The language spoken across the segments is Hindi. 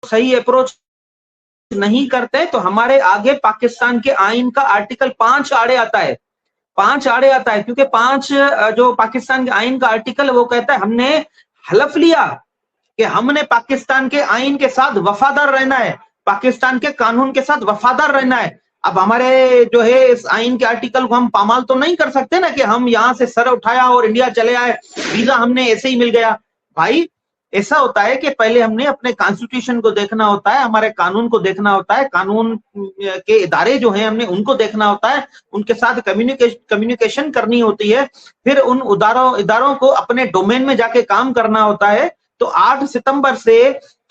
सही अप्रोच नहीं करते तो हमारे आगे पाकिस्तान के आइन का आर्टिकल 5 आड़े आता है, 5 आड़े आता है, क्योंकि 5 जो पाकिस्तान के आइन का आर्टिकल है वो कहता है हमने हलफ लिया कि हमने पाकिस्तान के आइन के साथ वफादार रहना है, पाकिस्तान के कानून के साथ वफादार रहना है। अब हमारे जो है इस आइन के आर्टिकल को हम पामाल तो नहीं कर सकते ना कि हम यहां से सर उठाया और इंडिया चले आए, वीजा हमने ऐसे ही मिल गया। भाई ऐसा होता है कि पहले हमने अपने कॉन्स्टिट्यूशन को देखना होता है, हमारे कानून को देखना होता है, कानून के इदारे जो हैं हमने उनको देखना होता है, उनके साथ कम्युनिकेशन करनी होती है, फिर उन इदारों को अपने डोमेन में जाके काम करना होता है। तो 8 सितंबर से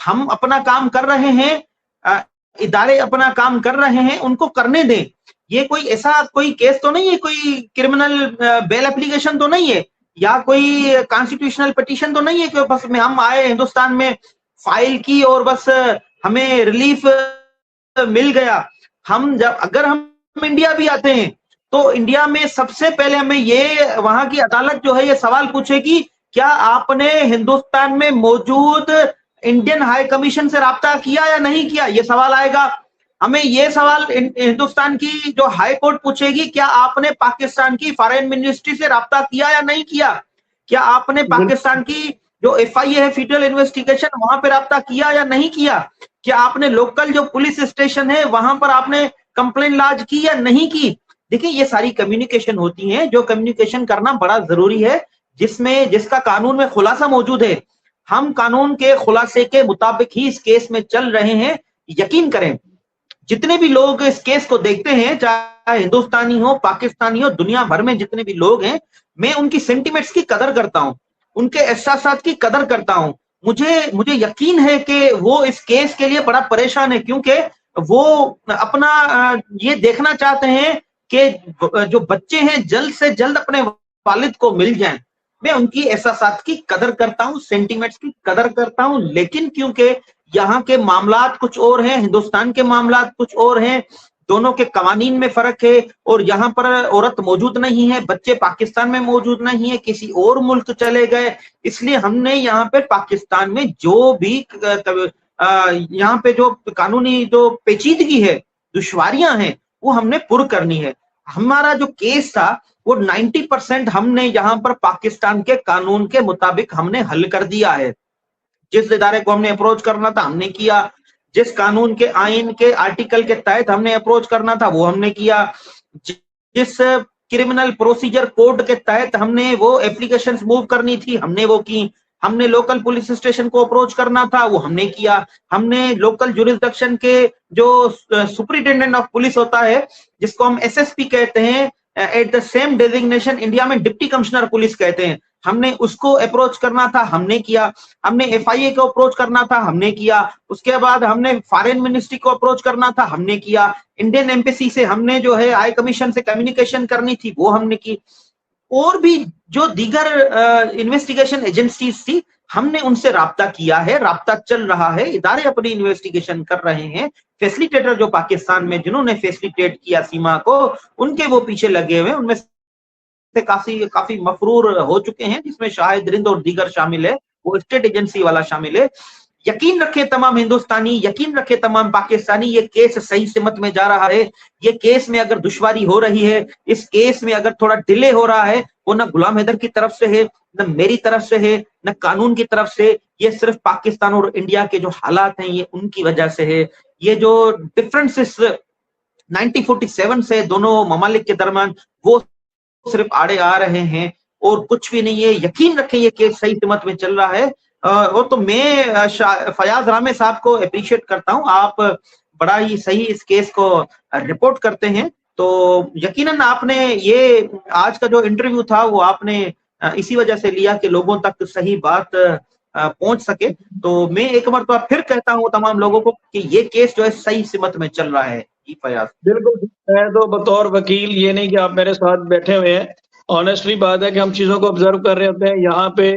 हम अपना काम कर रहे हैं, इदारे अपना काम कर रहे हैं, उनको करने दें। ये कोई ऐसा कोई केस तो नहीं है, कोई क्रिमिनल बेल एप्लीकेशन तो नहीं है, या कोई कॉन्स्टिट्यूशनल पिटीशन तो नहीं है कि बस में हम आए हिंदुस्तान में फाइल की और बस हमें रिलीफ मिल गया। हम जब अगर हम इंडिया भी आते हैं तो इंडिया में सबसे पहले हमें ये वहां की अदालत जो है ये सवाल पूछेगी क्या आपने हिंदुस्तान में मौजूद इंडियन हाई कमीशन से राब्ता किया या नहीं किया, ये सवाल आएगा। हमें ये सवाल हिंदुस्तान की जो हाई कोर्ट पूछेगी क्या आपने पाकिस्तान की फॉरेन मिनिस्ट्री से राब्ता किया या नहीं किया, क्या आपने पाकिस्तान की जो FIA है फेडरल इन्वेस्टिगेशन वहां पर राब्ता किया या नहीं किया, क्या आपने लोकल जो पुलिस स्टेशन है वहां पर आपने कंप्लेन लॉन्च की या नहीं की। देखिए ये सारी कम्युनिकेशन होती है, जो कम्युनिकेशन करना बड़ा जरूरी है, जिसका कानून में खुलासा मौजूद है। हम कानून के खुलासे के मुताबिक ही इस केस में चल रहे हैं। यकीन करें जितने भी लोग इस केस को देखते हैं, चाहे हिंदुस्तानी हो पाकिस्तानी हो, दुनिया भर में जितने भी लोग हैं, मैं उनकी सेंटिमेंट्स की कदर करता हूं, उनके एहसासात की कदर करता हूं। मुझे यकीन है कि वो इस केस के लिए बड़ा परेशान है, क्योंकि वो अपना ये देखना चाहते हैं कि जो बच्चे हैं जल्द से जल्द अपने वालिद को मिल जाएं। मैं उनकी एहसासात की कदर करता हूं, सेंटिमेंट्स की कदर करता हूं, लेकिन क्योंकि यहाँ के मामलात कुछ और हैं, हिंदुस्तान के मामलात कुछ और हैं, दोनों के कवानीन में फर्क है, और यहाँ पर औरत मौजूद नहीं है, बच्चे पाकिस्तान में मौजूद नहीं है, किसी और मुल्क चले गए, इसलिए हमने यहाँ पे पाकिस्तान में जो भी यहाँ पे जो कानूनी जो पेचीदगी है, दुश्वारियां हैं, वो हमने पुर करनी है। हमारा जो केस था वो 90% हमने यहाँ पर पाकिस्तान के कानून के मुताबिक हमने हल कर दिया है। जिस इदारे को हमने अप्रोच करना था हमने किया, जिस कानून के आइन के आर्टिकल के तहत हमने अप्रोच करना था वो हमने किया, जिस क्रिमिनल प्रोसीजर कोड के तहत हमने वो एप्लीकेशंस मूव करनी थी हमने वो की, हमने लोकल पुलिस स्टेशन को अप्रोच करना था वो हमने किया, हमने लोकल जुरिसडिक्शन के जो सुपरिटेंडेंट ऑफ पुलिस होता है जिसको हम SSP कहते हैं, at the same designation India में डिप्टी कमिश्नर पुलिस कहते हैं, हमने उसको अप्रोच करना था हमने किया, हमने FIA को अप्रोच करना था हमने किया, उसके बाद हमने फॉरेन मिनिस्ट्री को अप्रोच करना था हमने किया, इंडियन एम्बेसी से हमने जो है हाई कमीशन से कम्युनिकेशन करनी थी वो हमने की, और भी जो दीगर इन्वेस्टिगेशन एजेंसीज थी हमने उनसे राब्ता किया है, राब्ता चल रहा है, इदारे अपनी इन्वेस्टिगेशन कर रहे हैं। फैसिलिटेटर जो पाकिस्तान में जिन्होंने फैसिलिटेट किया सीमा को, उनके वो पीछे लगे हुए, उनमें से काफी मफरूर हो चुके हैं, जिसमें शाहिद रिंद और दीगर शामिल है, वो स्टेट एजेंसी वाला शामिल है। यकीन रखे तमाम हिंदुस्तानी, यकीन रखे तमाम पाकिस्तानी, ये केस सही सिमत में जा रहा है। ये केस में अगर दुश्वारी हो रही है, इस केस में अगर थोड़ा डिले हो रहा है, वो ना गुलाम हैदर की तरफ से है, न मेरी तरफ से है, न कानून की तरफ से, ये सिर्फ पाकिस्तान और इंडिया के जो हालात हैं ये उनकी वजह से है। ये जो डिफरेंसेस 1947 से दोनों ममालिक के दरमियान वो सिर्फ आड़े आ रहे हैं और कुछ भी नहीं है। यकीन रखें ये केस सही सिमत में चल रहा है। और तो मैं फयाज रामे साहब को अप्रिशिएट करता हूं, आप बड़ा ही सही इस केस को रिपोर्ट करते हैं। तो यकीनन आपने ये आज का जो इंटरव्यू था वो आपने इसी वजह से लिया कि लोगों तक सही बात पहुंच सके। तो मैं एक बार तो फिर कहता हूं तमाम लोगों को कि ये केस जो है सही सिमत में चल रहा है। फयाज बिल्कुल, मैं तो बतौर वकील, ये नहीं कि आप मेरे साथ बैठे हुए हैं, ऑनेस्टली बात है कि हम चीजों को ऑब्जर्व कर रहे होते हैं। यहाँ पे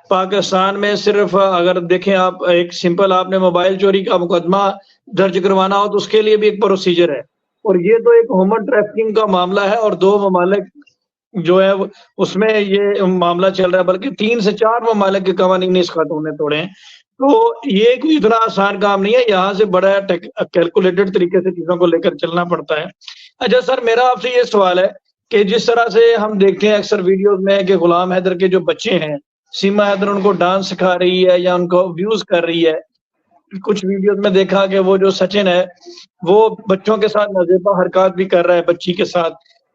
पाकिस्तान में सिर्फ अगर देखें आप, एक सिंपल आपने मोबाइल चोरी का मुकदमा दर्ज करवाना हो तो उसके लिए भी एक प्रोसीजर है, और ये तो एक ह्यूमन ट्रैफिकिंग का मामला है और 2 ममालिक जो है उसमें ये मामला चल रहा है, बल्कि 3 से 4 ममालिक के कवानीन इस खातून ने तोड़े हैं। तो ये कोई इतना आसान काम नहीं है, यहाँ से बड़ा कैलकुलेटेड तरीके से चीजों को लेकर चलना पड़ता है। अच्छा सर, मेरा आपसे ये सवाल है कि जिस तरह से हम देखते हैं अक्सर वीडियोस में कि गुलाम हैदर के जो बच्चे हैं, सीमा हैदर उनको डांस सिखा रही है या उनको अब्यूज कर रही है। कुछ वीडियोस में देखा कि वो जो सचिन है वो बच्चों के साथ नाजेबा हरकत भी कर रहा है बच्ची के साथ।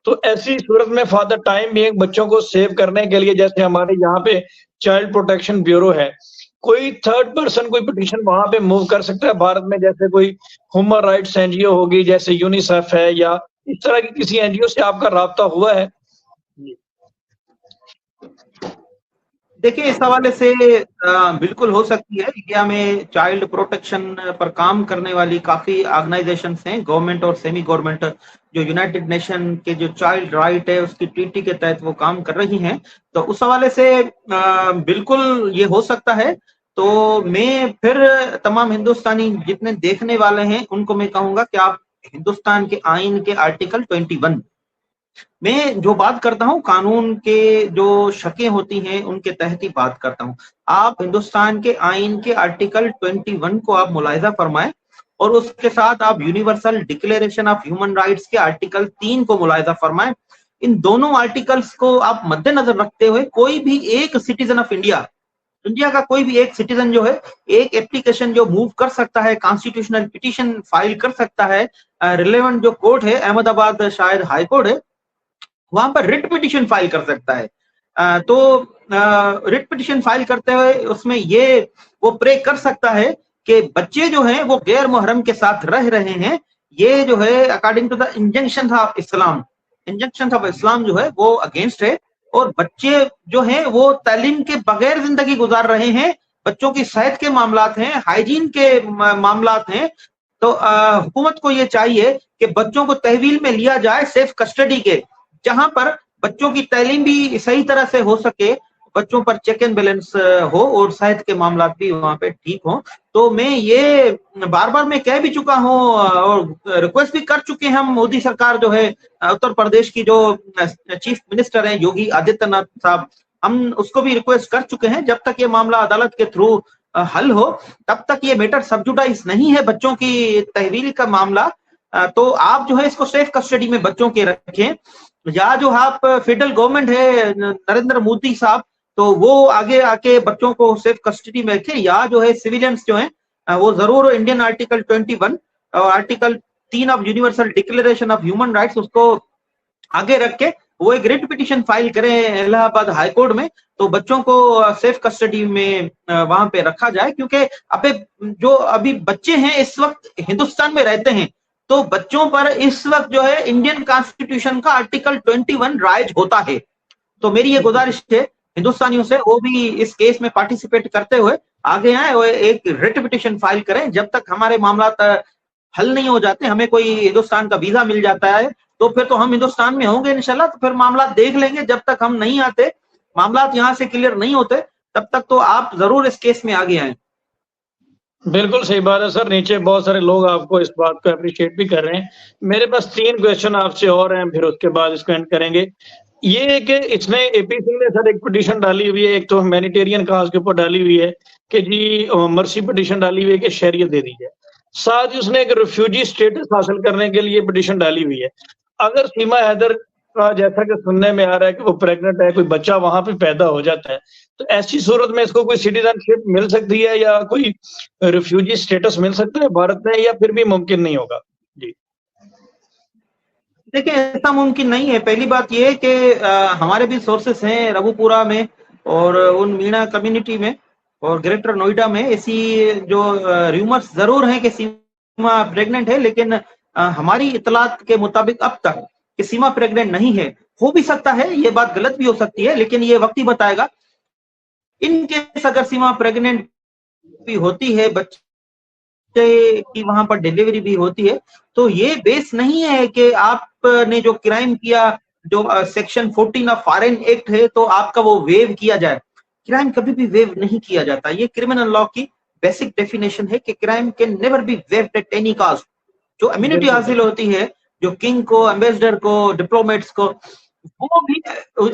तो ऐसी सूरत में फॉर द टाइम बिंग बच्चों को सेव करने के लिए, जैसे हमारे यहाँ पे चाइल्ड प्रोटेक्शन ब्यूरो है, कोई थर्ड पर्सन कोई पिटीशन वहां पे मूव कर सकता है भारत में? जैसे कोई ह्यूमन राइट्स एनजीओ होगी, जैसे यूनिसेफ है, या इस तरह की किसी एनजीओ से आपका राब्ता हुआ है? देखिए, इस हवाले से बिल्कुल हो सकती है। इंडिया में चाइल्ड प्रोटेक्शन पर काम करने वाली काफी ऑर्गेनाइजेशंस हैं, गवर्नमेंट और सेमी गवर्नमेंट, जो यूनाइटेड नेशन के जो चाइल्ड राइट है उसकी ट्रीटी के तहत वो काम कर रही हैं। तो उस हवाले से बिल्कुल ये हो सकता है। तो मैं फिर तमाम हिंदुस्तानी जितने देखने वाले हैं उनको मैं कहूंगा कि आप हिंदुस्तान के आइन के आर्टिकल 21, मैं जो बात करता हूं कानून के जो शकें होती हैं उनके तहत ही बात करता हूं। आप हिंदुस्तान के आइन के आर्टिकल 21 को आप मुलाहिजा फरमाएं और उसके साथ आप universal declaration of human rights के आर्टिकल 3 को मुलाहिजा फरमाएं। इन दोनों आर्टिकल्स को आप मद्देनजर रखते हुए कोई भी एक सिटीजन ऑफ इंडिया का कोई भी एक सिटीजन जो है एक एप्लीकेशन जो मूव कर सकता है, कॉन्स्टिट्यूशनल पिटीशन फाइल कर सकता है। रिलेवेंट जो कोर्ट है, अहमदाबाद शायद हाई कोर्ट है, वहां पर रिट पिटीशन फाइल कर सकता है। तो रिट पिटीशन फाइल करते हुए उसमें ये वो प्रे कर सकता है कि बच्चे जो हैं वो गैर मुहर्रम के साथ रह रहे हैं। ये जो है according to the injunction of Islam जो है वो अगेंस्ट है। और बच्चे जो हैं वो तालीम के बगैर जिंदगी गुजार रहे हैं, बच्चों की सेहत के मामलात हैं, हाइजीन के मामलात हैं। तो हुकूमत को ये चाहिए कि बच्चों को तहवील में लिया जाए सेफ कस्टडी के, जहां पर बच्चों की तालीम भी सही तरह से हो सके, बच्चों पर चेक एंड बैलेंस हो और सेहत के मामला भी वहां पे ठीक हो। तो मैं ये बार बार मैं कह भी चुका हूं और रिक्वेस्ट भी कर चुके हैं हम, मोदी सरकार जो है, उत्तर प्रदेश की जो चीफ मिनिस्टर हैं योगी आदित्यनाथ साहब, हम उसको भी रिक्वेस्ट कर चुके हैं जब तक ये मामला अदालत के थ्रू हल हो तब तक ये मैटर सबजुडाइज नहीं है बच्चों की तहवील का मामला। तो आप जो है इसको सेफ कस्टडी में बच्चों के रखें, या जो आप फेडरल गवर्नमेंट है नरेंद्र मोदी साहब, तो वो आगे आके बच्चों को सेफ कस्टडी में रखें, या जो है सिविलियंस जो हैं वो जरूर इंडियन आर्टिकल 21 और article 3 of universal declaration of human rights उसको आगे रख के वो एक रिट पिटीशन फाइल करें इलाहाबाद हाई कोर्ट में, तो बच्चों को सेफ कस्टडी में वहां पे रखा जाए। क्योंकि जो अभी बच्चे हैं इस वक्त हिंदुस्तान में रहते हैं, तो बच्चों पर इस वक्त जो है इंडियन कॉन्स्टिट्यूशन का आर्टिकल 21 राइज होता है। तो मेरी ये गुजारिश है हिंदुस्तानियों से, वो भी इस केस में पार्टिसिपेट करते हुए आगे आए और एक रिट पिटीशन फाइल करें। जब तक हमारे मामला हल नहीं हो जाते, हमें कोई हिंदुस्तान का वीजा मिल जाता है तो फिर तो हम हिंदुस्तान में होंगे इंशाल्लाह, तो फिर मामला देख लेंगे। जब तक हम नहीं आते, मामला यहाँ से क्लियर नहीं होते, तब तक तो आप जरूर इस केस में आगे आए। बिल्कुल सही बात है सर, नीचे बहुत सारे लोग आपको इस बात को अप्रिशिएट भी कर रहे हैं। मेरे पास 3 क्वेश्चन आपसे और हैं, फिर उसके बाद इसको एंड करेंगे। ये कि इसमें एपी सिंह ने सर एक पिटीशन डाली हुई है, एक तो ह्यूमैनिटेरियन काज के ऊपर डाली हुई है कि जी मर्सी पिटीशन डाली हुई है कि शरीयत दे दी है। साथ ही उसने एक रिफ्यूजी स्टेटस हासिल करने के लिए पिटीशन डाली हुई है। अगर सीमा हैदर का जैसा कि सुनने में आ रहा है कि वो प्रेग्नेंट है, कोई बच्चा वहां पे पैदा हो जाता है, तो ऐसी सूरत में इसको कोई सिटीजनशिप मिल सकती है या कोई रिफ्यूजी स्टेटस मिल सकता है भारत में, या फिर भी मुमकिन नहीं होगा? जी देखिए, ऐसा मुमकिन नहीं है। पहली बात ये है कि हमारे भी सोर्सेस हैं रघुपुरा में और उन मीणा कम्युनिटी में और ग्रेटर नोएडा में ऐसी जो रूमर्स जरूर हैं कि सीमा प्रेग्नेंट है, लेकिन हमारी इतलात के मुताबिक अब तक कि सीमा प्रेग्नेंट नहीं है। हो भी सकता है, ये बात गलत भी हो सकती है, लेकिन ये वक्त ही बताएगा। इन केस अगर सीमा प्रेग्नेंट भी होती है, बच्चे की वहां पर डिलीवरी भी होती है, तो ये बेस नहीं है कि आपने जो क्राइम किया, जो सेक्शन 14 ऑफ फॉरेन एक्ट है, तो आपका वो वेव किया जाए। क्राइम कभी भी वेव नहीं किया जाता। ये क्रिमिनल लॉ की बेसिक डेफिनेशन है कि crime can never be waived at any cost. जो इम्यूनिटी हासिल होती है, जो किंग को, एम्बेसडर को, डिप्लोमेट्स को, वो भी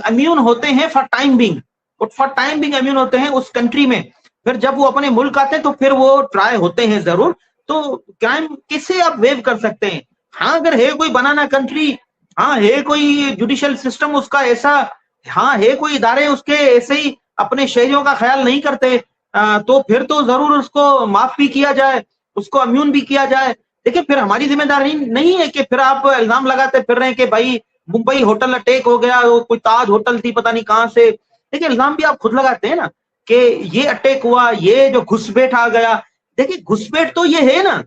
इम्यून होते हैं for time being, for time being immune होते हैं उस कंट्री में। फिर जब वो अपने मुल्क आते हैं तो फिर वो ट्राई होते हैं जरूर। तो क्राइम किसे आप वेव कर सकते हैं? हाँ, अगर है कोई बनाना कंट्री, हाँ है कोई जुडिशियल सिस्टम उसका ऐसा, हाँ है कोई इदारे उसके ऐसे ही अपने शहरियों का ख्याल नहीं करते, तो फिर तो जरूर उसको माफ भी किया जाए, उसको इम्यून भी किया जाए। देखिए फिर हमारी जिम्मेदारी नहीं है कि फिर आप इल्जाम लगाते फिर रहे हैं कि भाई मुंबई होटल अटैक हो गया, वो कोई ताज होटल थी पता नहीं कहां से। देखिए इल्जाम भी आप खुद लगाते हैं ना कि ये अटैक हुआ, ये जो घुसपैठ आ गया। देखिए घुसपैठ तो ये है ना,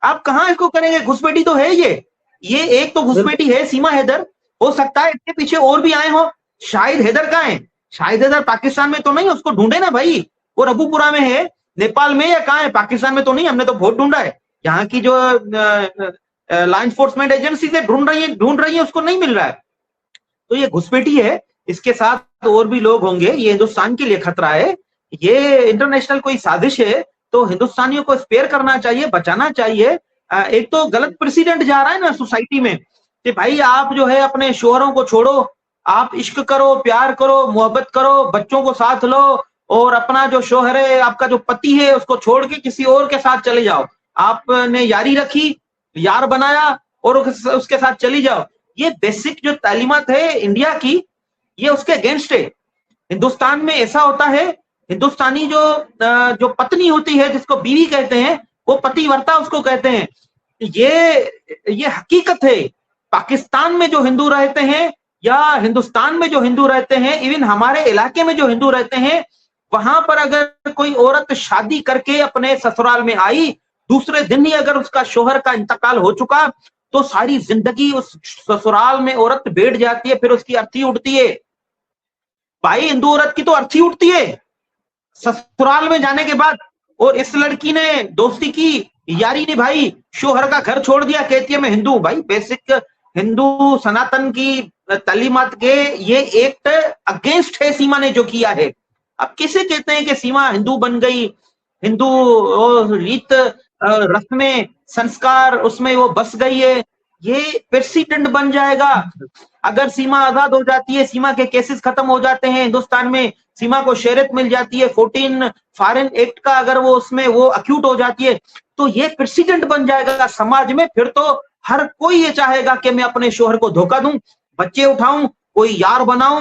आप कहाँ इसको करेंगे, घुसपैठी तो है ये एक तो घुसपैठी है सीमा हैदर, हो सकता है इसके पीछे और भी आए हो। शाहिद हैदर कहाँ है? शाहिद हैदर पाकिस्तान में तो नहीं, उसको ढूंढे ना भाई, वो रबूपुरा में है, नेपाल में, या कहाँ है, पाकिस्तान में तो नहीं। हमने तो बहुत ढूंढा है, यहाँ की जो लॉ एनफोर्समेंट एजेंसी से ढूंढ रही है, उसको नहीं मिल रहा है। तो ये घुसपैठी है, इसके साथ और भी लोग होंगे, ये हिंदुस्तान के लिए खतरा है, ये इंटरनेशनल कोई साजिश है। तो हिंदुस्तानियों को स्पेयर करना चाहिए, बचाना चाहिए। एक तो गलत प्रेसिडेंट जा रहा है ना सोसाइटी में कि भाई आप जो है अपने शोहरों को छोड़ो, आप इश्क करो, प्यार करो, मोहब्बत करो, बच्चों को साथ लो, और अपना जो शोहर है, आपका जो पति है, उसको छोड़ के किसी और के साथ चले जाओ। आपने यारी रखी, यार बनाया और उसके साथ चली जाओ। ये बेसिक जो तालीमात है इंडिया की, ये उसके अगेंस्ट है। हिंदुस्तान में ऐसा होता है, हिंदुस्तानी जो पत्नी होती है, जिसको बीवी कहते हैं, वो पतिव्रता उसको कहते हैं। ये हकीकत है। पाकिस्तान में जो हिंदू रहते हैं या हिंदुस्तान में जो हिंदू रहते हैं, इवन हमारे इलाके में जो हिंदू रहते हैं, वहां पर अगर कोई औरत शादी करके अपने ससुराल में आई, दूसरे दिन ही अगर उसका शोहर का इंतकाल हो चुका, तो सारी जिंदगी उस ससुराल में औरत बैठ जाती है, फिर उसकी अर्थी उठती है। भाई हिंदू औरत की तो अर्थी उठती है ससुराल में जाने के बाद। और इस लड़की ने दोस्ती की, यारी निभाई, शोहर का घर छोड़ दिया, कहती है मैं हिंदू। भाई बेसिक हिंदू सनातन की तालीमात के ये एक्ट अगेंस्ट है सीमा ने जो किया है। अब किसे कहते हैं कि सीमा हिंदू बन गई, हिंदू रीत रस्में संस्कार उसमें वो बस गई है, ये प्रेसिडेंट बन जाएगा। अगर सीमा आजाद हो जाती है, सीमा के केसेस खत्म हो जाते हैं हिंदुस्तान में, सीमा को शहरियत मिल जाती है, 14 फॉरेन एक्ट का अगर वो उसमें वो अक्यूट हो जाती है, तो ये प्रेसिडेंट बन जाएगा समाज में। फिर तो हर कोई ये चाहेगा कि मैं अपने शोहर को धोखा दूं, बच्चे उठाऊं, कोई यार बनाऊं,